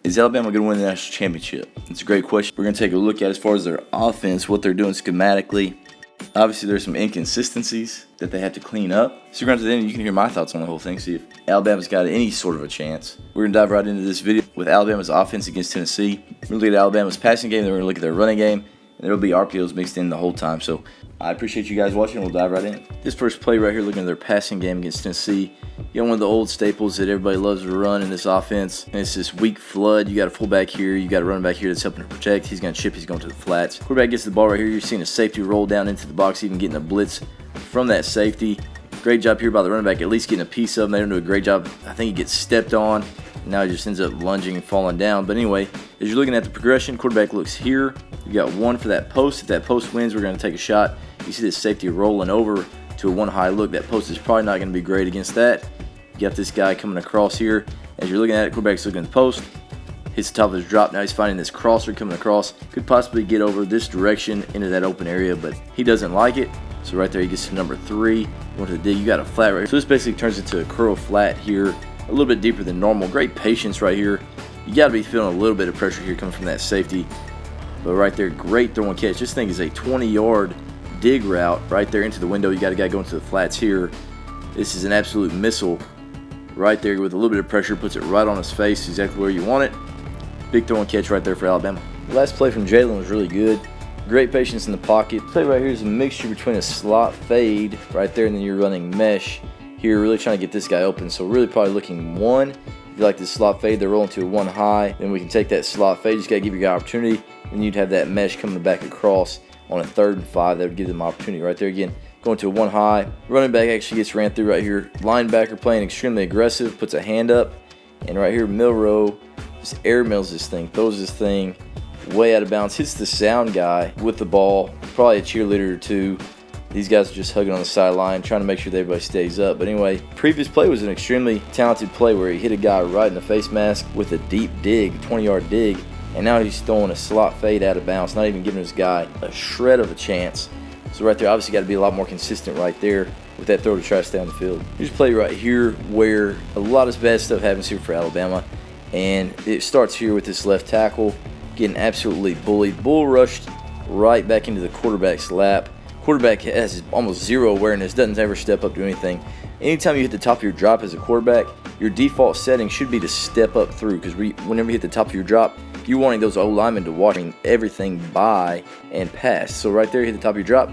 Is Alabama going to win the national championship? It's a great question. We're going to take a look at as far as their offense, what they're doing schematically. Obviously, there's some inconsistencies that they have to clean up. So, granted, then you can hear my thoughts on the whole thing, see if Alabama's got any sort of a chance. We're going to dive right into this video with Alabama's offense against Tennessee. We're going to look at Alabama's passing game, then we're going to look at their running game, and there will be RPOs mixed in the whole time. So, I appreciate you guys watching. We'll dive right in. This first play right here, looking at their passing game against Tennessee. You got one of the old staples that everybody loves to run in this offense, and it's this weak flood. You got a fullback here, you got a running back here that's helping to protect. He's going to chip, he's going to the flats. Quarterback gets the ball right here. You're seeing a safety roll down into the box, even getting a blitz from that safety. Great job here by the running back, at least getting a piece of him. They don't do a great job. I think he gets stepped on. Now he just ends up lunging and falling down. But anyway, as you're looking at the progression, quarterback looks here. You got one for that post. If that post wins, we're going to take a shot. You see this safety rolling over to a one high look. That post is probably not going to be great against that. You got this guy coming across here. As you're looking at it, quarterback's looking at the post. Hits the top of his drop. Now he's finding this crosser coming across. Could possibly get over this direction into that open area, but he doesn't like it. So right there, he gets to number 3. Going to the dig. You got a flat right here. So this basically turns into a curl flat here. A little bit deeper than normal. Great patience right here. You got to be feeling a little bit of pressure here coming from that safety. But right there, great throw and catch. This thing is a 20-yard dig route right there into the window. You got a guy going to the flats here. This is an absolute missile right there with a little bit of pressure. Puts it right on his face, exactly where you want it. Big throw and catch right there for Alabama. The last play from Jalen was really good. Great patience in the pocket. Play right here is a mixture between a slot fade right there, and then you're running mesh here, really trying to get this guy open. So really probably looking one. If you like this slot fade, they're rolling to a one high. Then we can take that slot fade. Just got to give your guy opportunity. And you'd have that mesh coming back across on a 3rd and 5. That would give them opportunity right there again. Going to a one high. Running back actually gets ran through right here. Linebacker playing extremely aggressive. Puts a hand up. And right here, Milroe just air mills this thing. Throws this thing way out of bounds. Hits the sound guy with the ball. Probably a cheerleader or two. These guys are just hugging on the sideline, trying to make sure that everybody stays up. But anyway, previous play was an extremely talented play where he hit a guy right in the face mask with a deep dig, 20-yard dig. And now he's throwing a slot fade out of bounds, not even giving this guy a shred of a chance. So right there, obviously got to be a lot more consistent right there with that throw to try to stay on the field. Here's a play right here where a lot of bad stuff happens here for Alabama. And it starts here with this left tackle getting absolutely bullied. Bull rushed right back into the quarterback's lap. Quarterback has almost zero awareness, doesn't ever step up to anything. Anytime you hit the top of your drop as a quarterback, your default setting should be to step up through, because whenever you hit the top of your drop, you're wanting those O-linemen to watching everything by and pass. So right there, hit the top of your drop,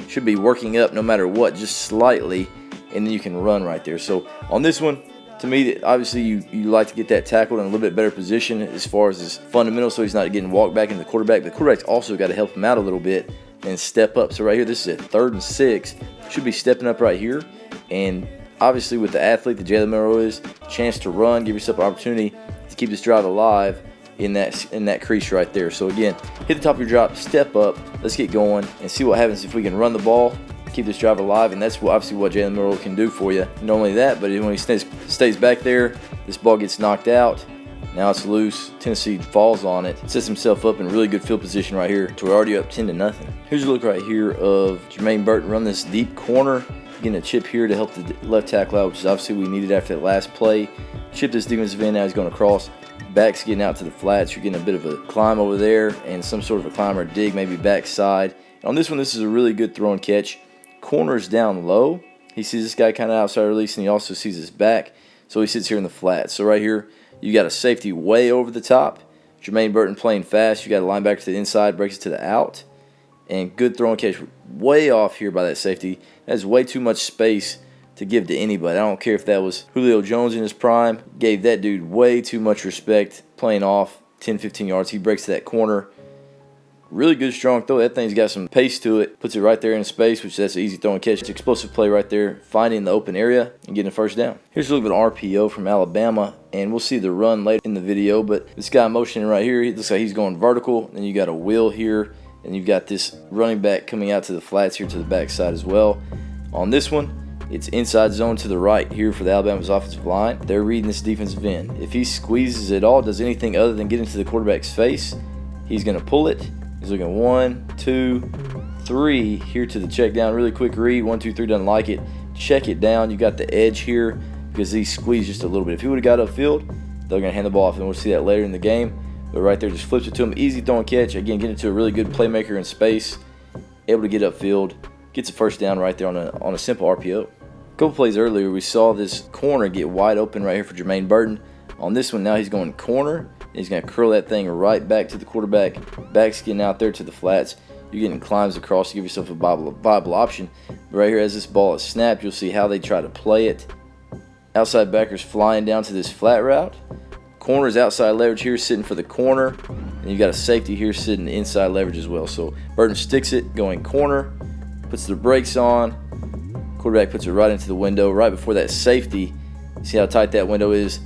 should be working up no matter what, just slightly, and then you can run right there. So on this one, to me, obviously you like to get that tackled in a little bit better position as far as his fundamentals, so he's not getting walked back into the quarterback. The quarterback's also got to help him out a little bit and step up. So right here, this is a 3rd and 6. Should be stepping up right here. And obviously with the athlete that Jalen Milroe is, chance to run, give yourself an opportunity to keep this drive alive in that crease right there. So again, hit the top of your drop, step up, let's get going and see what happens if we can run the ball, keep this drive alive. And that's obviously what Jalen Milroe can do for you. Not only that, but when he stays back there, this ball gets knocked out. Now it's loose. Tennessee falls on it. Sets himself up in really good field position right here. So we're already up 10-0. Here's a look right here of Jermaine Burton run this deep corner. Getting a chip here to help the left tackle out, which is obviously we needed after that last play. Chip this defensive end. Now he's going across. Back's getting out to the flats. You're getting a bit of a climb over there and some sort of a climb or dig, maybe backside. On this one, this is a really good throw and catch. Corner's down low. He sees this guy kind of outside release, and he also sees his back. So he sits here in the flats. So right here, you got a safety way over the top. Jermaine Burton playing fast. You got a linebacker to the inside, breaks it to the out. And good throw and catch way off here by that safety. That's way too much space to give to anybody. I don't care if that was Julio Jones in his prime. Gave that dude way too much respect playing off 10-15 yards. He breaks to that corner. Really good strong throw. That thing's got some pace to it. Puts it right there in space, which that's an easy throw and catch. It's an explosive play right there, finding the open area and getting a first down. Here's a look at an RPO from Alabama, and we'll see the run later in the video, but this guy motioning right here, it looks like he's going vertical. Then you got a wheel here, and you've got this running back coming out to the flats here to the backside as well. On this one, it's inside zone to the right here for the Alabama's offensive line. They're reading this defensive end. If he squeezes it all, does anything other than get into the quarterback's face, he's going to pull it. He's looking 1, 2, 3 here to the check down. Really quick read. 1, 2, 3, doesn't like it. Check it down. You got the edge here because he squeezed just a little bit. If he would have got upfield, They're going to hand the ball off, and we'll see that later in the game. But right there, just flips it to him. Easy throw and catch. Again, getting to a really good playmaker in space. Able to get upfield. Gets a first down right there on a simple RPO. A couple plays earlier, we saw this corner get wide open right here for Jermaine Burton. On this one, now he's going corner. He's going to curl that thing right back to the quarterback. Back's getting out there to the flats. You're getting climbs across to give yourself a viable option. But right here, as this ball is snapped, you'll see how they try to play it. Outside backers flying down to this flat route. Corner's outside leverage here sitting for the corner. And you've got a safety here sitting inside leverage as well. So Burton sticks it, going corner, puts the brakes on. Quarterback puts it right into the window, right before that safety. See how tight that window is?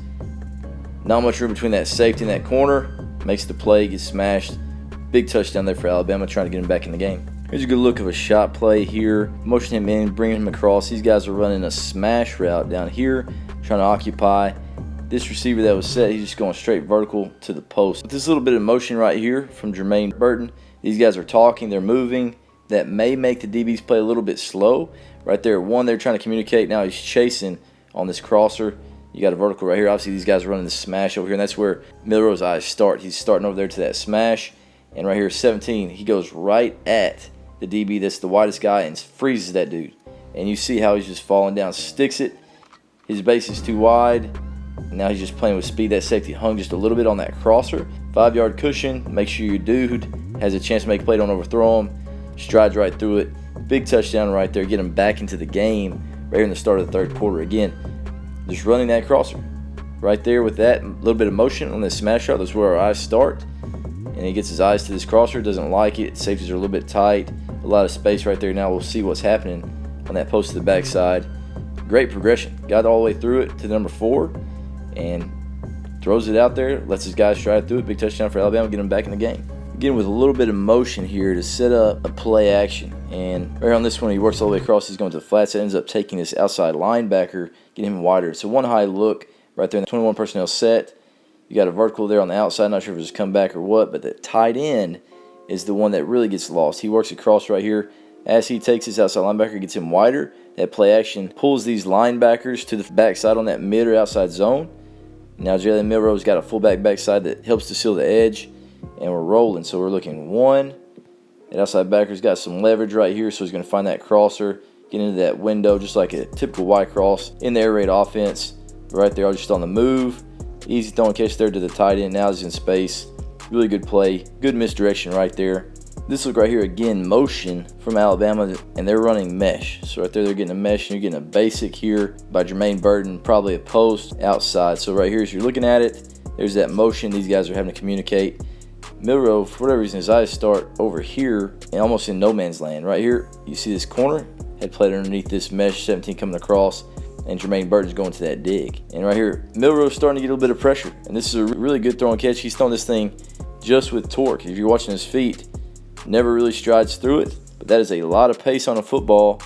Not much room between that safety and that corner. Makes the play, gets smashed. Big touchdown there for Alabama, trying to get him back in the game. Here's a good look of a shot play here. Motion him in, bringing him across. These guys are running a smash route down here, trying to occupy. This receiver that was set, he's just going straight vertical to the post. With this little bit of motion right here from Jermaine Burton, these guys are talking, they're moving. That may make the DBs play a little bit slow. Right there, one, they're trying to communicate. Now he's chasing on this crosser. You got a vertical right here. Obviously, these guys are running the smash over here, and that's where Milroe's eyes start. He's starting over there to that smash. And right here, 17, he goes right at the DB that's the widest guy and freezes that dude. And you see how he's just falling down, sticks it. His base is too wide. Now he's just playing with speed. That safety hung just a little bit on that crosser. 5-yard cushion. Make sure your dude has a chance to make a play. Don't overthrow him. Strides right through it. Big touchdown right there. Get him back into the game right here in the start of the third quarter. Again, just running that crosser. Right there with that little bit of motion on this smash shot. That's where our eyes start. And he gets his eyes to this crosser. Doesn't like it. Safeties are a little bit tight. A lot of space right there. Now we'll see what's happening on that post to the backside. Great progression. Got all the way through it to number 4. And throws it out there. Lets his guys stride through it. Big touchdown for Alabama. Get him back in the game. Again, with a little bit of motion here to set up a play action. And right on this one, he works all the way across. He's going to the flats. Ends up taking this outside linebacker, getting him wider. So one high look right there in the 21 personnel set. You got a vertical there on the outside. Not sure if it's a comeback or what, but the tight end is the one that really gets lost. He works across right here. As he takes his outside linebacker, gets him wider. That play action pulls these linebackers to the backside on that mid or outside zone. Now Jalen Milroe's got a fullback backside that helps to seal the edge. And we're rolling. So we're looking one. That outside backer's got some leverage right here, so he's going to find that crosser, get into that window just like a typical Y cross in the air raid offense. Right there, just on the move. Easy throw and catch there to the tight end. Now he's in space. Really good play. Good misdirection right there. This look right here, again, motion from Alabama, and they're running mesh. So right there, they're getting a mesh, and you're getting a basic here by Jermaine Burton, probably a post outside. So right here, as you're looking at it, there's that motion. These guys are having to communicate. Milroe, for whatever reason, his eyes start over here and almost in no man's land. Right here, you see this corner, head plate underneath this mesh, 17 coming across, and Jermaine Burton's going to that dig. And right here, Milroe's starting to get a little bit of pressure. And this is a really good throw and catch. He's throwing this thing just with torque. If you're watching his feet, never really strides through it. But that is a lot of pace on a football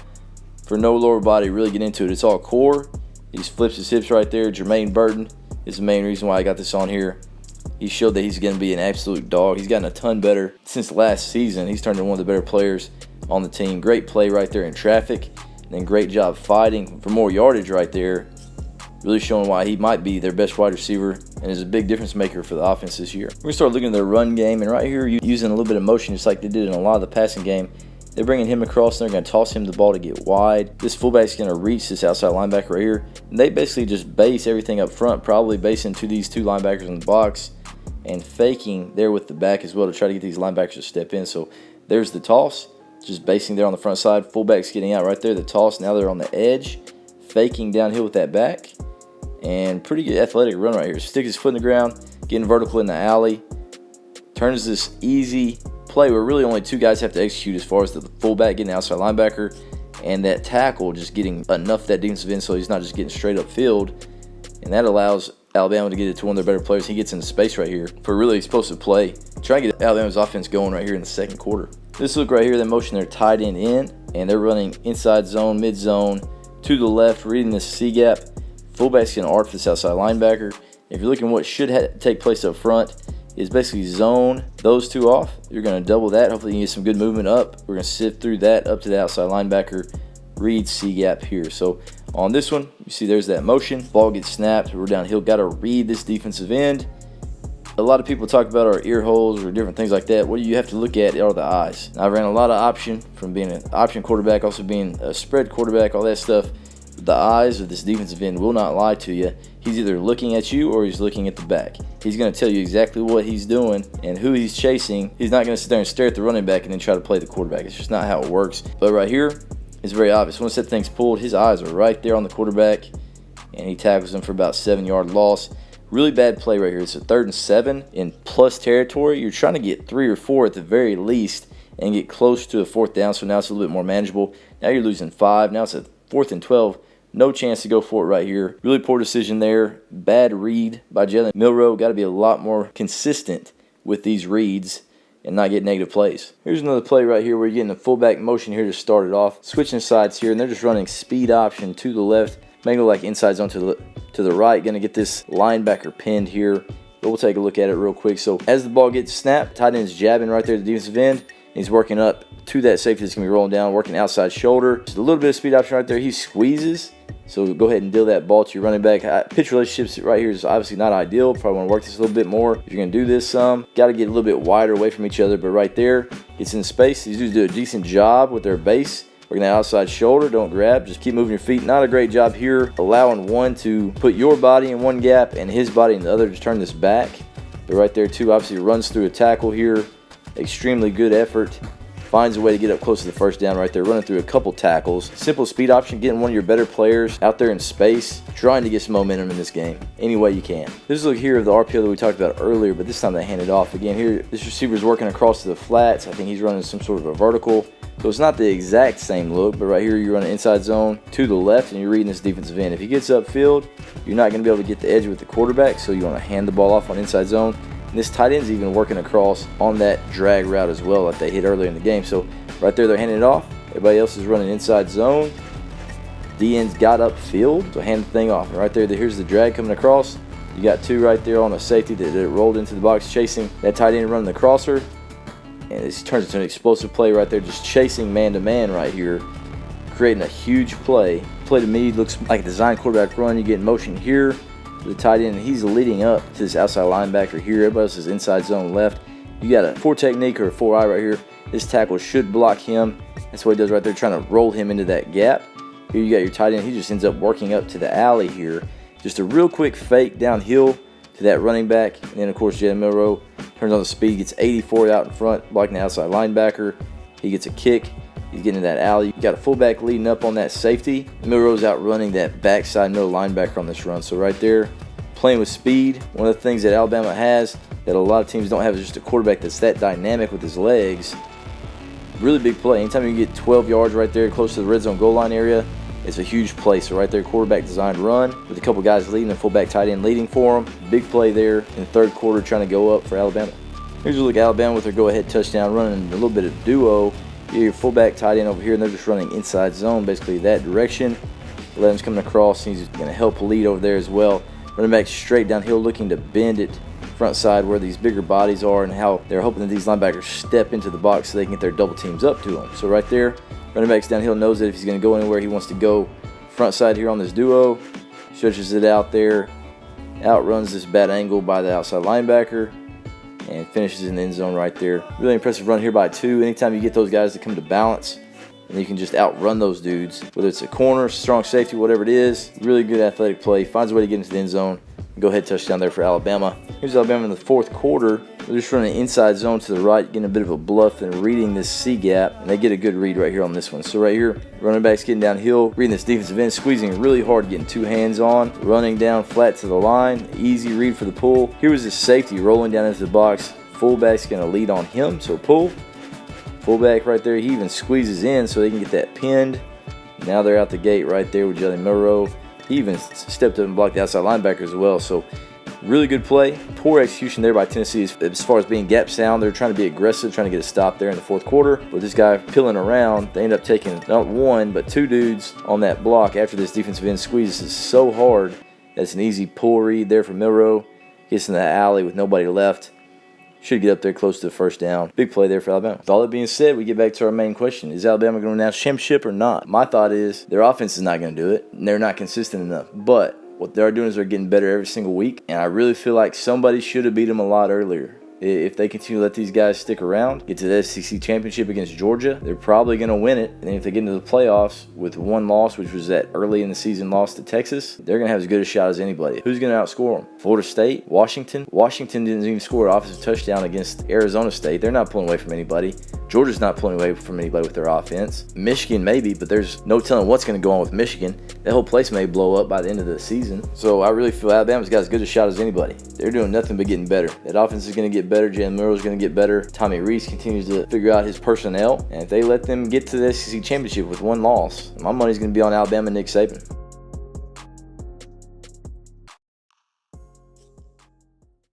for no lower body to really get into it. It's all core. He just flips his hips right there. Jermaine Burton is the main reason why I got this on here. He showed that he's going to be an absolute dog. He's gotten a ton better since last season. He's turned into one of the better players on the team. Great play right there in traffic. And then great job fighting for more yardage right there. Really showing why he might be their best wide receiver and is a big difference maker for the offense this year. We're going to start looking at their run game. And right here, using a little bit of motion just like they did in a lot of the passing game. They're bringing him across, and they're going to toss him the ball to get wide. This fullback's going to reach this outside linebacker right here. And they basically just base everything up front, probably basing to these two linebackers in the box and faking there with the back as well to try to get these linebackers to step in. So there's the toss, just basing there on the front side. Fullback's getting out right there, the toss. Now they're on the edge, faking downhill with that back. And pretty good athletic run right here. Stick his foot in the ground, getting vertical in the alley. Turns this easy play where really only two guys have to execute as far as the fullback getting the outside linebacker and that tackle just getting enough of that defensive end so he's not just getting straight up field. And that allows Alabama to get it to one of their better players. He gets into space right here for a really explosive play. Try to get Alabama's offense going right here in the second quarter. This look right here, that motion their tight end in, and they're running inside zone, mid zone, to the left, reading this C gap. Fullback's going to arc this outside linebacker. If you're looking at what should take place up front, is basically zone those two off. You're going to double that. Hopefully you can get some good movement up. We're going to sift through that up to the outside linebacker. Read C gap here. So On this one, you see there's that motion. Ball gets snapped. We're downhill. Got to read this defensive end. A lot of people talk about our ear holes or different things like that. What you have to look at are the eyes. I ran a lot of option, from being an option quarterback, also being a spread quarterback, all that stuff. The eyes of this defensive end will not lie to you. He's either looking at you or he's looking at the back. He's going to tell you exactly what he's doing and who he's chasing. He's not going to sit there and stare at the running back and then try to play the quarterback. It's just not how it works. But right here, it's very obvious. Once that thing's pulled, his eyes are right there on the quarterback, and he tackles him for about 7-yard loss. Really bad play right here. It's a 3rd and 7 in plus territory. You're trying to get 3 or 4 at the very least and get close to a 4th down, so now it's a little bit more manageable. Now you're losing 5. Now it's a 4th and 12. No chance to go for it right here. Really poor decision there. Bad read by Jalen Milroe. Got to be a lot more consistent with these reads and not get negative plays. Here's another play right here where you're getting a fullback motion here to start it off. Switching sides here, and they're just running speed option to the left. Making it like inside zone to the right. Going to get this linebacker pinned here. But we'll take a look at it real quick. So as the ball gets snapped, tight end's jabbing right there to the defensive end. He's working up to that safety that's going to be rolling down, working outside shoulder. Just a little bit of speed option right there. He squeezes. So go ahead and deal that ball to your running back. Pitch relationships right here is obviously not ideal. Probably want to work this a little bit more. If you're going to do this some, got to get a little bit wider away from each other. But right there, gets in space. These dudes do a decent job with their base. Working that outside shoulder, don't grab, just keep moving your feet. Not a great job here, allowing one to put your body in one gap and his body in the other to turn this back. But right there too, obviously runs through a tackle here. Extremely good effort. Finds a way to get up close to the 1st down right there, running through a couple tackles. Simple speed option, getting one of your better players out there in space, trying to get some momentum in this game any way you can. This is a look here of the RPO that we talked about earlier, but this time they hand it off. Again, here, this receiver's working across to the flats. I think he's running some sort of a vertical. So it's not the exact same look, but right here you're running inside zone to the left and you're reading this defensive end. If he gets upfield, you're not going to be able to get the edge with the quarterback, so you want to hand the ball off on inside zone. And this tight end's even working across on that drag route as well that they hit earlier in the game. So right there they're handing it off. Everybody else is running inside zone. D-end's got upfield, so hand the thing off. And right there, here's the drag coming across. You got 2 right there on a safety that rolled into the box chasing that tight end running the crosser. And this turns into an explosive play right there, just chasing man-to-man right here, creating a huge play. Play to me looks like a design quarterback run. You get in motion here, the tight end, he's leading up to this outside linebacker here. Everybody else is inside zone left. You got a 4 technique or a 4-eye right here. This tackle should block him. That's what he does right there, trying to roll him into that gap. Here you got your tight end. He just ends up working up to the alley here. Just a real quick fake downhill to that running back. And then, of course, Jalen Milroe turns on the speed, gets 84 out in front, blocking the outside linebacker. He gets a kick. He's getting in that alley. You got a fullback leading up on that safety. Milroe's out running that backside middle linebacker on this run. So right there, playing with speed. One of the things that Alabama has that a lot of teams don't have is just a quarterback that's that dynamic with his legs. Really big play. Anytime you get 12 yards right there close to the red zone goal line area, it's a huge play. So right there, quarterback designed run with a couple guys leading and fullback tight end leading for him. Big play there in the 3rd quarter, trying to go up for Alabama. Here's a look at Alabama with their go-ahead touchdown, running a little bit of duo. Your fullback tight end over here, and they're just running inside zone, basically that direction. Levin's coming across. He's going to help lead over there as well. Running back straight downhill, looking to bend it front side where these bigger bodies are, and how they're hoping that these linebackers step into the box so they can get their double teams up to them. So right there, running back's downhill, knows that if he's going to go anywhere, he wants to go front side here on this duo. Stretches it out there, outruns this bad angle by the outside linebacker, and finishes in the end zone right there. Really impressive run here by 2. Anytime you get those guys to come to balance, and you can just outrun those dudes, whether it's a corner, strong safety, whatever it is. Really good athletic play. Finds a way to get into the end zone. Go ahead, touchdown there for Alabama. Here's Alabama in the 4th quarter. They're just running inside zone to the right, getting a bit of a bluff and reading this C gap, and they get a good read right here on this one. So right here, running back's getting downhill, reading this defensive end, squeezing really hard, getting 2 hands on, running down flat to the line. Easy read for the pull. Here was the safety rolling down into the box. Fullback's going to lead on him, so pull. Fullback right there, he even squeezes in so they can get that pinned. Now they're out the gate right there with Jalen Milroe. He even stepped up and blocked the outside linebacker as well. So really good play. Poor execution there by Tennessee as far as being gap sound. They're trying to be aggressive, trying to get a stop there in the 4th quarter. But this guy peeling around, they end up taking not 1 but 2 dudes on that block after this defensive end squeezes so hard. That's an easy pull read there for Milroe. Gets in the alley with nobody left. Should get up there close to the first down. Big play there for Alabama. With all that being said, we get back to our main question. Is Alabama going to win a national championship or not? My thought is their offense is not going to do it. And they're not consistent enough. But what they're doing is they're getting better every single week. And I really feel like somebody should have beat them a lot earlier. If they continue to let these guys stick around, get to the SEC championship against Georgia, they're probably going to win it. And if they get into the playoffs with one loss, which was that early in the season loss to Texas, they're going to have as good a shot as anybody. Who's going to outscore them? Florida State? Washington? Washington didn't even score an offensive touchdown against Arizona State. They're not pulling away from anybody. Georgia's not pulling away from anybody with their offense. Michigan maybe, but there's no telling what's going to go on with Michigan. That whole place may blow up by the end of the season. So I really feel Alabama's got as good a shot as anybody. They're doing nothing but getting better. That offense is going to get better. Jalen Milroe's going to get better. Tommy Rees continues to figure out his personnel. And if they let them get to the SEC championship with one loss, my money's going to be on Alabama and Nick Saban.